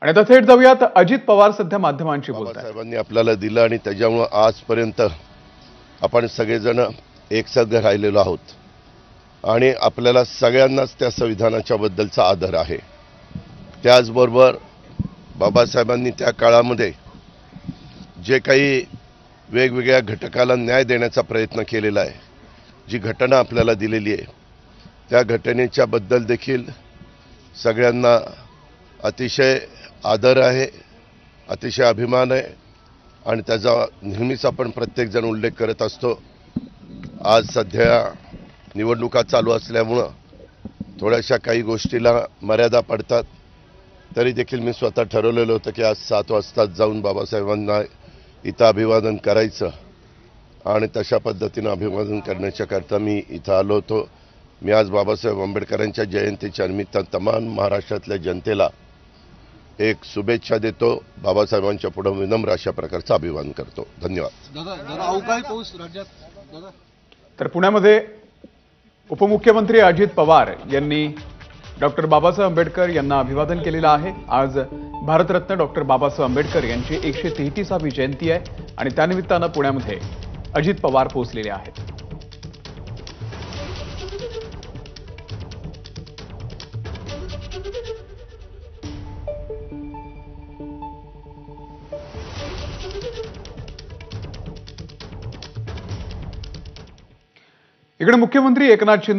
आणि आता थेट जाऊयात, अजित पवार सध्या माध्यमांशी बोलतात। बाबासाहेबांनी आपल्याला दिलं आणि त्याच्यामुळे आजपर्यंत आपण सगळेजण एकसंघ राहिलेलो आहोत आणि आपल्याला सगळ्यांनाच त्या संविधानाच्या बद्दलचा आदर आहे। त्याचबरोबर बाबासाहेबांनी त्या काळामध्ये जे काही वेगवेगळ्या घटकाला न्याय देण्याचा प्रयत्न केलेला आहे, जी घटना आपल्याला दिलेली आहे, त्या घटनेच्या बद्दल देखील सगळ्यांना अतिशय आदर आहे, अतिशय अभिमान आहे आणि त्याचा नेहमीच आपण प्रत्येकजण उल्लेख करत असतो। आज सध्या निवडणुका चालू असल्यामुळं थोड्याशा काही गोष्टीला मर्यादा पडतात, तरी देखील मी स्वतः ठरवलेलं होतं की आज 7 वाजता जाऊन बाबासाहेबांना इथं अभिवादन करायचं आणि तशा पद्धतीनं अभिवादन करण्याच्याकरता मी इथं आलो होतो। मी आज बाबासाहेब आंबेडकरांच्या जयंतीच्या निमित्तानं तमाम महाराष्ट्रातल्या जनतेला एक शुभेच्छा देतो। बाबासाहेबांच्या पुढे विनम्र अशा प्रकारचं अभिवादन करतो। धन्यवाद। अवकाळी पाऊस राज्यात तर पुण्यामध्ये उपमुख्यमंत्री अजित पवार यांनी डॉक्टर बाबासाहेब आंबेडकर यांना अभिवादन केलेलं आहे। आज भारतरत्न डॉक्टर बाबासाहेब आंबेडकर यांची 133वी जयंती आहे आणि त्यानिमित्तानं पुण्यामध्ये अजित पवार पोहोचलेले आहेत। इकडे मुख्यमंत्री एकनाथ शिंदे